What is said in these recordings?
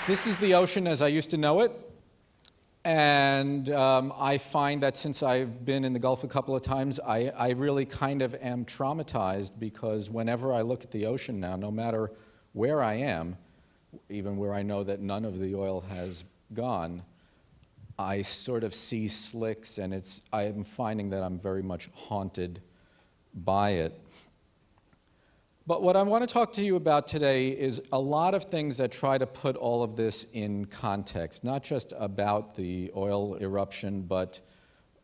This is the ocean as I used to know it, and I find that since I've been in the Gulf a couple of times, I really kind of am traumatized, because whenever I look at the ocean now, no matter where I am, even where I know that none of the oil has gone, I sort of see slicks, and I am finding that I'm very much haunted by it. But what I want to talk to you about today is a lot of things that try to put all of this in context, not just about the oil eruption, but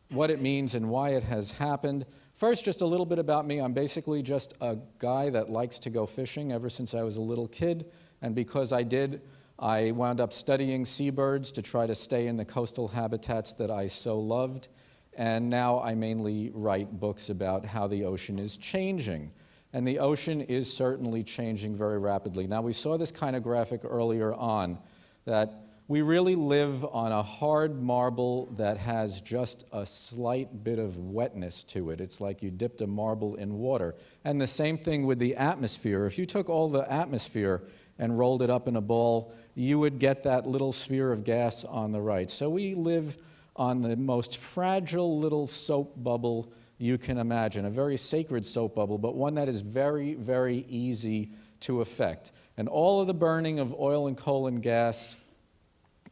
what it means and why it has happened. First, just a little bit about me. I'm basically just a guy that likes to go fishing ever since I was a little kid, and because I did, I wound up studying seabirds to try to stay in the coastal habitats that I so loved, and now I mainly write books about how the ocean is changing. And the ocean is certainly changing very rapidly. Now, we saw this kind of graphic earlier on, that we really live on a hard marble that has just a slight bit of wetness to it. It's like you dipped a marble in water. And the same thing with the atmosphere. If you took all the atmosphere and rolled it up in a ball, you would get that little sphere of gas on the right. So we live on the most fragile little soap bubble you can imagine, a very sacred soap bubble, but one that is very, very easy to affect. And all of the burning of oil and coal and gas,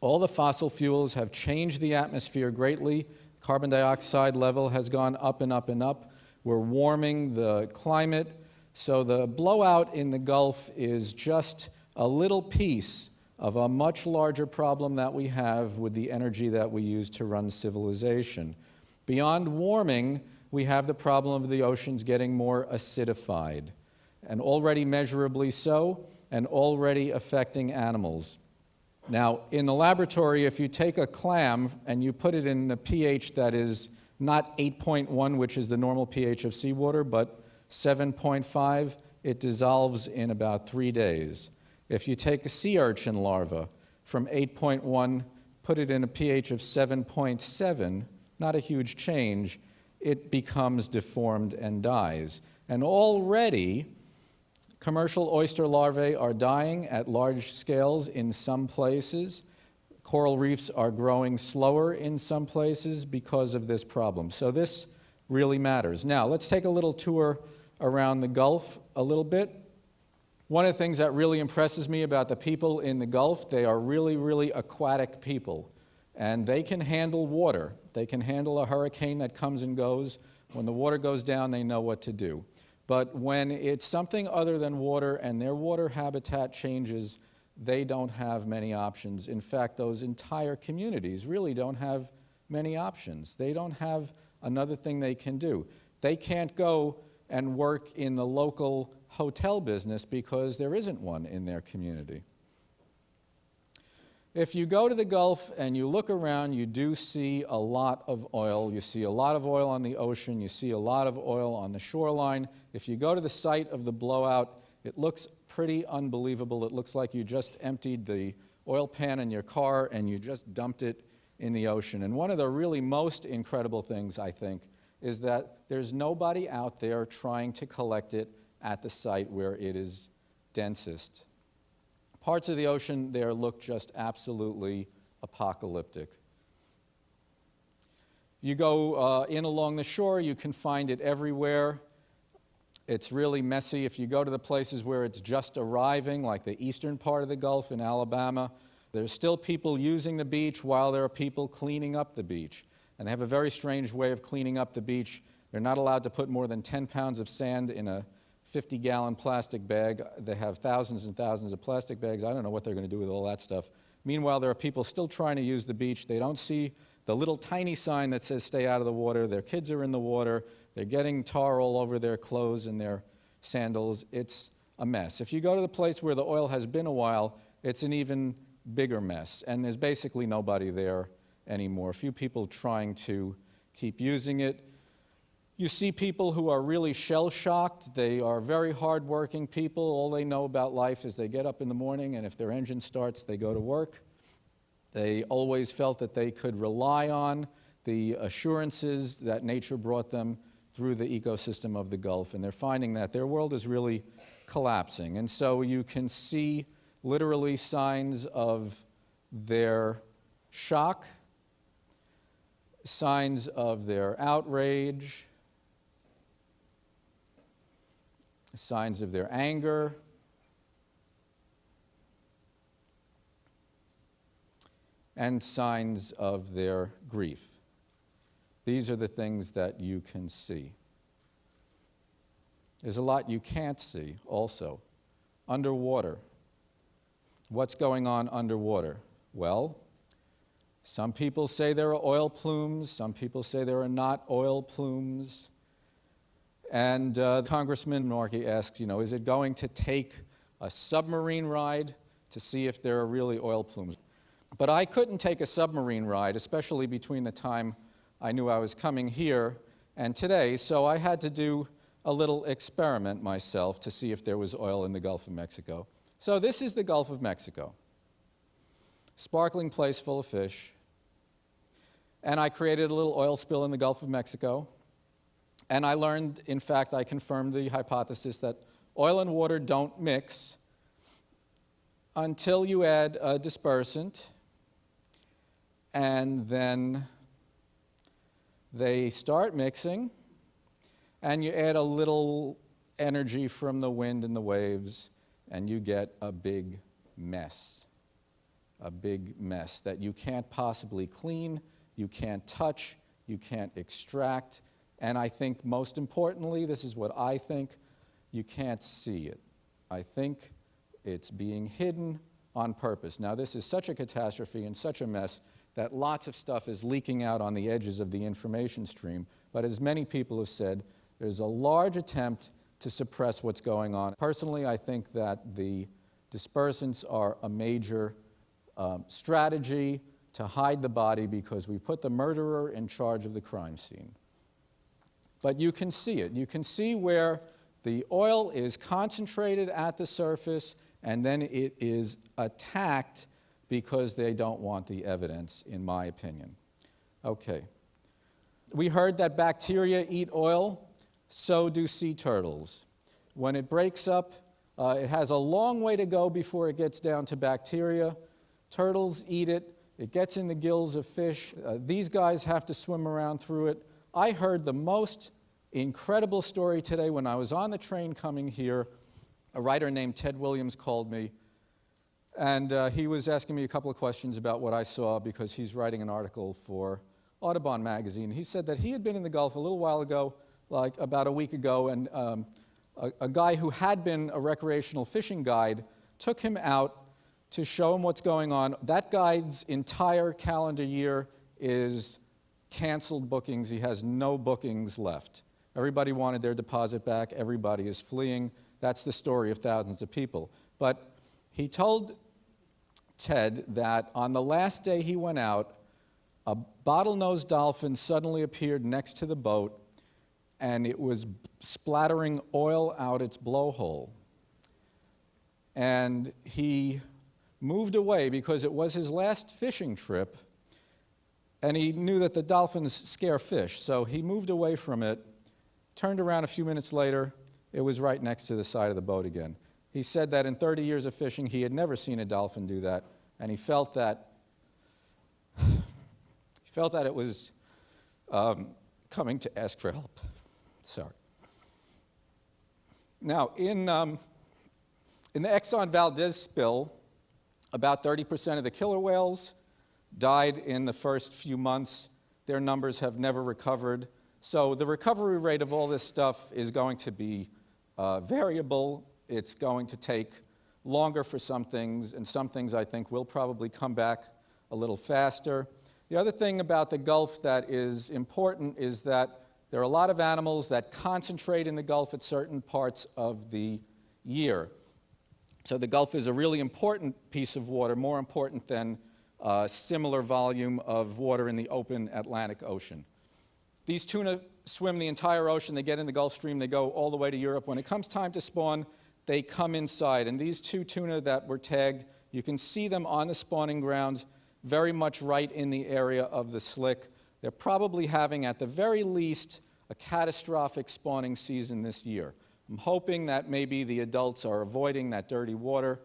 all the fossil fuels have changed the atmosphere greatly. Carbon dioxide level has gone up and up and up. We're warming the climate. So the blowout in the Gulf is just a little piece of a much larger problem that we have with the energy that we use to run civilization. Beyond warming, we have the problem of the oceans getting more acidified, and already measurably so, and already affecting animals. Now, in the laboratory, if you take a clam and you put it in a pH that is not 8.1, which is the normal pH of seawater, but 7.5, it dissolves in about 3 days. If you take a sea urchin larva from 8.1, put it in a pH of 7.7, not a huge change, it becomes deformed and dies. And already, commercial oyster larvae are dying at large scales in some places. Coral reefs are growing slower in some places because of this problem. So this really matters. Now, let's take a little tour around the Gulf a little bit. One of the things that really impresses me about the people in the Gulf, they are really, really aquatic people. And they can handle water. They can handle a hurricane that comes and goes. When the water goes down, they know what to do. But when it's something other than water and their water habitat changes, they don't have many options. In fact, those entire communities really don't have many options. They don't have another thing they can do. They can't go and work in the local hotel business because there isn't one in their community. If you go to the Gulf and you look around, you do see a lot of oil. You see a lot of oil on the ocean. You see a lot of oil on the shoreline. If you go to the site of the blowout, it looks pretty unbelievable. It looks like you just emptied the oil pan in your car and you just dumped it in the ocean. And one of the really most incredible things, I think, is that there's nobody out there trying to collect it at the site where it is densest. Parts of the ocean there look just absolutely apocalyptic. You go in along the shore, you can find it everywhere. It's really messy. If you go to the places where it's just arriving, like the eastern part of the Gulf in Alabama, there's still people using the beach while there are people cleaning up the beach. And they have a very strange way of cleaning up the beach. They're not allowed to put more than 10 pounds of sand in a 50-gallon plastic bag. They have thousands and thousands of plastic bags. I don't know what they're going to do with all that stuff. Meanwhile, there are people still trying to use the beach. They don't see the little tiny sign that says stay out of the water. Their kids are in the water. They're getting tar all over their clothes and their sandals. It's a mess. If you go to the place where the oil has been a while, it's an even bigger mess. And there's basically nobody there anymore. A few people trying to keep using it. You see people who are really shell-shocked. They are very hard-working people. All they know about life is they get up in the morning, and if their engine starts, they go to work. They always felt that they could rely on the assurances that nature brought them through the ecosystem of the Gulf, and they're finding that their world is really collapsing. And so you can see literally signs of their shock, signs of their outrage, signs of their anger, and signs of their grief. These are the things that you can see. There's a lot you can't see also. Underwater. What's going on underwater? Well, some people say there are oil plumes. Some people say there are not oil plumes. And Congressman Norkie asks, is it going to take a submarine ride to see if there are really oil plumes? But I couldn't take a submarine ride, especially between the time I knew I was coming here and today, so I had to do a little experiment myself to see if there was oil in the Gulf of Mexico. So this is the Gulf of Mexico. Sparkling place full of fish. And I created a little oil spill in the Gulf of Mexico. And I learned, in fact, I confirmed the hypothesis that oil and water don't mix until you add a dispersant, and then they start mixing, and you add a little energy from the wind and the waves, and you get a big mess that you can't possibly clean, you can't touch, you can't extract, and I think most importantly, this is what I think, you can't see it. I think it's being hidden on purpose. Now, this is such a catastrophe and such a mess that lots of stuff is leaking out on the edges of the information stream, but as many people have said, there's a large attempt to suppress what's going on. Personally, I think that the dispersants are a major strategy to hide the body because we put the murderer in charge of the crime scene. But you can see it. You can see where the oil is concentrated at the surface and then it is attacked because they don't want the evidence, in my opinion. Okay. We heard that bacteria eat oil, so do sea turtles. When it breaks up, it has a long way to go before it gets down to bacteria. Turtles eat it. It gets in the gills of fish. These guys have to swim around through it. I heard the most incredible story today when I was on the train coming here. A writer named Ted Williams called me, and he was asking me a couple of questions about what I saw because he's writing an article for Audubon magazine. He said that he had been in the Gulf a little while ago, like about a week ago, and a guy who had been a recreational fishing guide took him out to show him what's going on. That guide's entire calendar year is canceled bookings. He has no bookings left. Everybody wanted their deposit back. Everybody is fleeing. That's the story of thousands of people. But he told Ted that on the last day he went out, a bottlenose dolphin suddenly appeared next to the boat, and it was splattering oil out its blowhole. And he moved away because it was his last fishing trip, and he knew that the dolphins scare fish, so he moved away from it, turned around a few minutes later, it was right next to the side of the boat again. He said that in 30 years of fishing, he had never seen a dolphin do that, and he felt that it was coming to ask for help. Sorry. Now, in the Exxon Valdez spill, about 30% of the killer whales died in the first few months. Their numbers have never recovered. So the recovery rate of all this stuff is going to be variable. It's going to take longer for some things, and some things I think will probably come back a little faster. The other thing about the Gulf that is important is that there are a lot of animals that concentrate in the Gulf at certain parts of the year. So the Gulf is a really important piece of water, more important than a similar volume of water in the open Atlantic Ocean. These tuna swim the entire ocean. They get in the Gulf Stream. They go all the way to Europe. When it comes time to spawn, they come inside. And these two tuna that were tagged, you can see them on the spawning grounds, very much right in the area of the slick. They're probably having, at the very least, a catastrophic spawning season this year. I'm hoping that maybe the adults are avoiding that dirty water.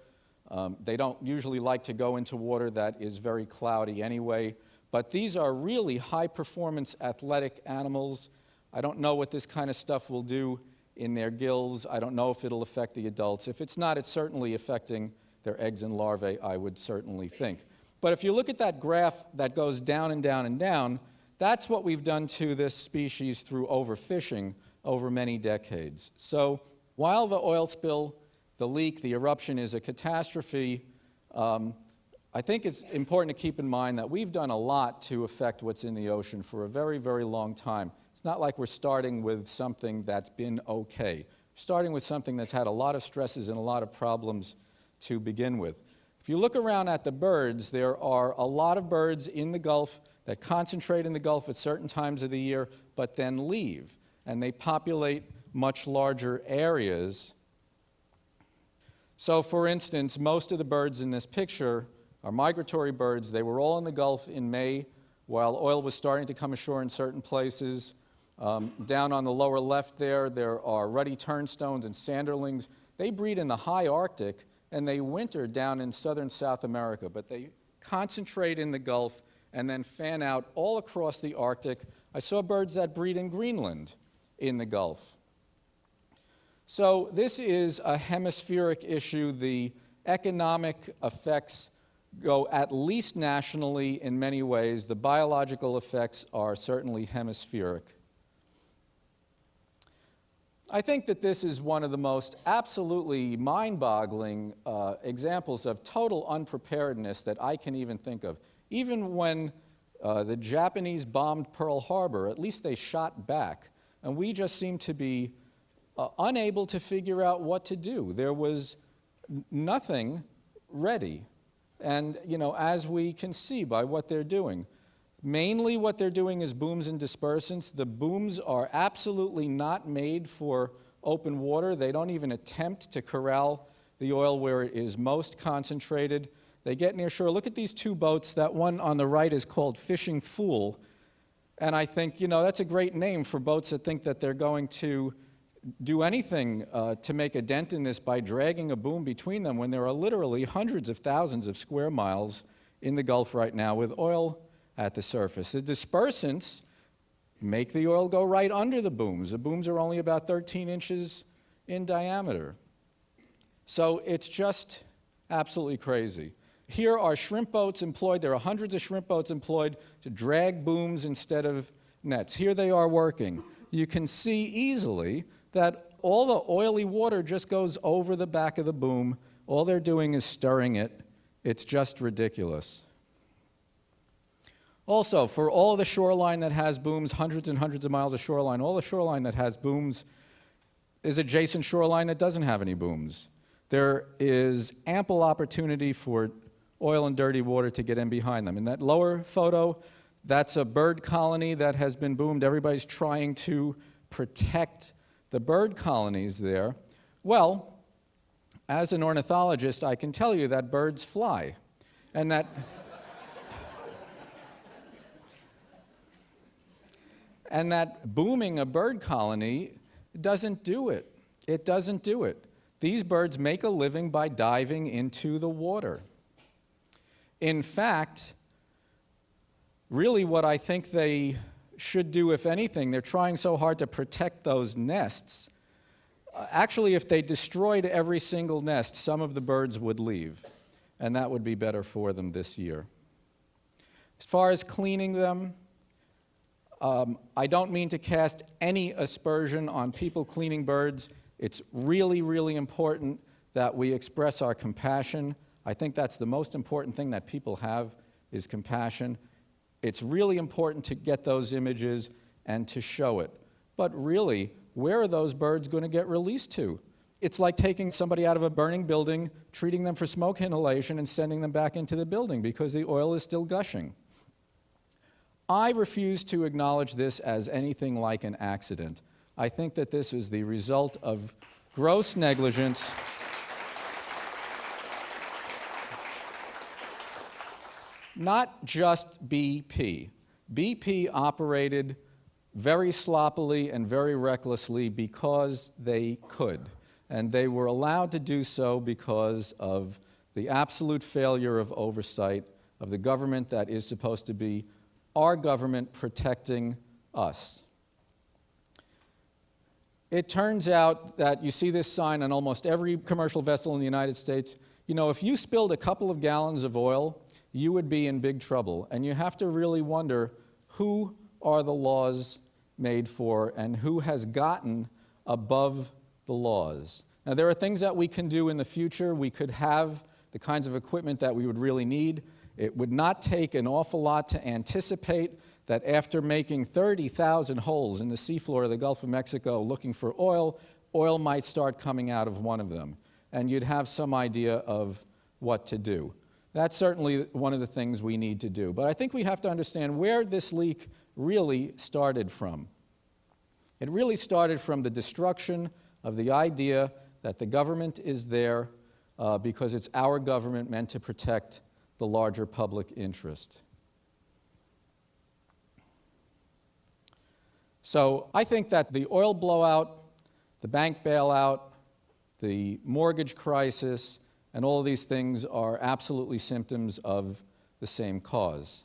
They don't usually like to go into water that is very cloudy anyway. But these are really high-performance athletic animals. I don't know what this kind of stuff will do in their gills. I don't know if it'll affect the adults. If it's not, it's certainly affecting their eggs and larvae, I would certainly think. But if you look at that graph that goes down and down and down, that's what we've done to this species through overfishing over many decades. So while the oil spill, the leak, the eruption is a catastrophe, I think it's important to keep in mind that we've done a lot to affect what's in the ocean for a very, very long time. It's not like we're starting with something that's been okay. We're starting with something that's had a lot of stresses and a lot of problems to begin with. If you look around at the birds, there are a lot of birds in the Gulf that concentrate in the Gulf at certain times of the year, but then leave. And they populate much larger areas. So, for instance, most of the birds in this picture are migratory birds. They were all in the Gulf in May while oil was starting to come ashore in certain places. Down on the lower left there are ruddy turnstones and sanderlings. They breed in the high Arctic, and they winter down in southern South America, but they concentrate in the Gulf and then fan out all across the Arctic. I saw birds that breed in Greenland in the Gulf. So this is a hemispheric issue. The economic effects go at least nationally in many ways. The biological effects are certainly hemispheric. I think that this is one of the most absolutely mind-boggling examples of total unpreparedness that I can even think of. Even when the Japanese bombed Pearl Harbor, at least they shot back, and we just seemed to be unable to figure out what to do. There was nothing ready. And, you know, as we can see by what they're doing, mainly what they're doing is booms and dispersants. The booms are absolutely not made for open water. They don't even attempt to corral the oil where it is most concentrated. They get near shore. Look at these two boats. That one on the right is called Fishing Fool. And I think, you know, that's a great name for boats that think that they're going to do anything to make a dent in this by dragging a boom between them when there are literally hundreds of thousands of square miles in the Gulf right now with oil at the surface. The dispersants make the oil go right under the booms. The booms are only about 13 inches in diameter. So it's just absolutely crazy. Here are shrimp boats employed. There are hundreds of shrimp boats employed to drag booms instead of nets. Here they are working. You can see easily that all the oily water just goes over the back of the boom. All they're doing is stirring it. It's just ridiculous. Also, for all of the shoreline that has booms, hundreds and hundreds of miles of shoreline, all the shoreline that has booms is adjacent shoreline that doesn't have any booms. There is ample opportunity for oil and dirty water to get in behind them. In that lower photo, that's a bird colony that has been boomed. Everybody's trying to protect the bird colonies there. Well, as an ornithologist, I can tell you that birds fly, and that and that booming a bird colony doesn't do it. It doesn't do it. These birds make a living by diving into the water. In fact, really what I think they should do, if anything, they're trying so hard to protect those nests. Actually, if they destroyed every single nest, some of the birds would leave, and that would be better for them this year. As far as cleaning them, I don't mean to cast any aspersion on people cleaning birds. It's really, really important that we express our compassion. I think that's the most important thing that people have is compassion. It's really important to get those images and to show it. But really, where are those birds going to get released to? It's like taking somebody out of a burning building, treating them for smoke inhalation, and sending them back into the building because the oil is still gushing. I refuse to acknowledge this as anything like an accident. I think that this is the result of gross negligence. Not just BP. BP operated very sloppily and very recklessly because they could. And they were allowed to do so because of the absolute failure of oversight of the government that is supposed to be our government protecting us. It turns out that you see this sign on almost every commercial vessel in the United States. You know, if you spilled a couple of gallons of oil, you would be in big trouble. And you have to really wonder, who are the laws made for and who has gotten above the laws? Now, there are things that we can do in the future. We could have the kinds of equipment that we would really need. It would not take an awful lot to anticipate that after making 30,000 holes in the seafloor of the Gulf of Mexico looking for oil, oil might start coming out of one of them. And you'd have some idea of what to do. That's certainly one of the things we need to do. But I think we have to understand where this leak really started from. It really started from the destruction of the idea that the government is there because it's our government meant to protect the larger public interest. So I think that the oil blowout, the bank bailout, the mortgage crisis, and all of these things are absolutely symptoms of the same cause.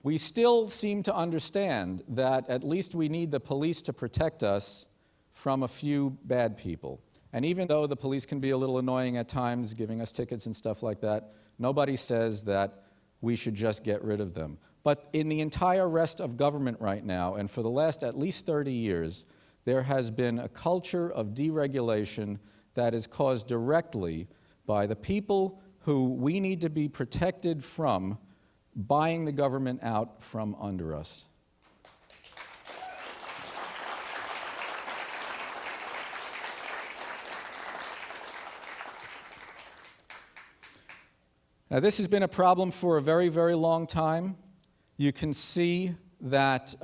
We still seem to understand that at least we need the police to protect us from a few bad people. And even though the police can be a little annoying at times, giving us tickets and stuff like that, nobody says that we should just get rid of them. But in the entire rest of government right now, and for the last at least 30 years, there has been a culture of deregulation that is caused directly by the people who we need to be protected from buying the government out from under us. Now, this has been a problem for a very, very long time. You can see that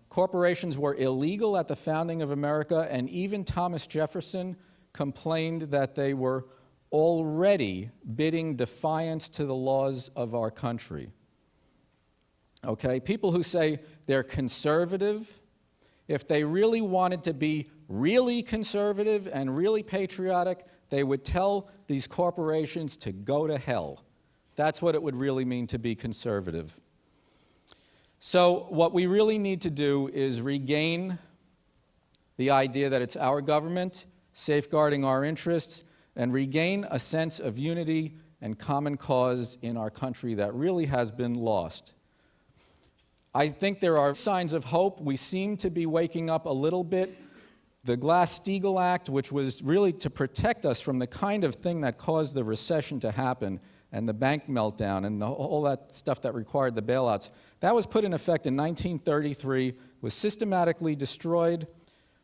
corporations were illegal at the founding of America, and even Thomas Jefferson complained that they were already bidding defiance to the laws of our country. Okay, people who say they're conservative, if they really wanted to be really conservative and really patriotic, they would tell these corporations to go to hell. That's what it would really mean to be conservative. So what we really need to do is regain the idea that it's our government safeguarding our interests, and regain a sense of unity and common cause in our country that really has been lost. I think there are signs of hope. We seem to be waking up a little bit. The Glass-Steagall Act, which was really to protect us from the kind of thing that caused the recession to happen and the bank meltdown and all that stuff that required the bailouts, that was put in effect in 1933, was systematically destroyed.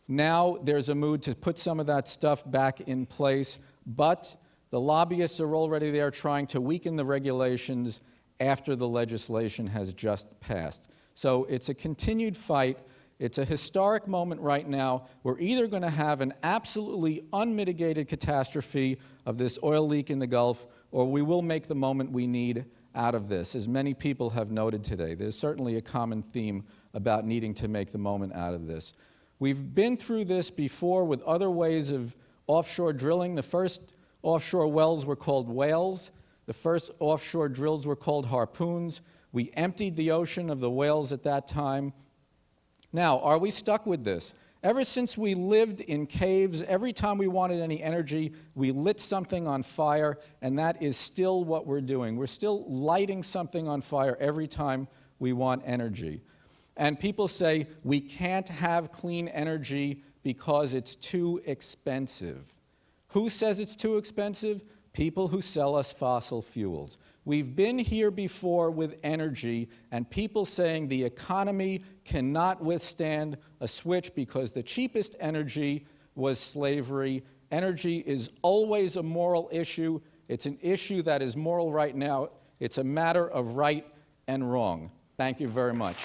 Now there's a mood to put some of that stuff back in place, but the lobbyists are already there trying to weaken the regulations after the legislation has just passed. So it's a continued fight. It's a historic moment right now. We're either going to have an absolutely unmitigated catastrophe of this oil leak in the Gulf, or we will make the moment we need out of this. As many people have noted today, there's certainly a common theme about needing to make the moment out of this. We've been through this before with other ways of offshore drilling. The first offshore wells were called whales. The first offshore drills were called harpoons. We emptied the ocean of the whales at that time. Now, are we stuck with this? Ever since we lived in caves, every time we wanted any energy, we lit something on fire, and that is still what we're doing. We're still lighting something on fire every time we want energy. And people say we can't have clean energy because it's too expensive. Who says it's too expensive? People who sell us fossil fuels. We've been here before with energy, and people saying the economy cannot withstand a switch because the cheapest energy was slavery. Energy is always a moral issue. It's an issue that is moral right now. It's a matter of right and wrong. Thank you very much.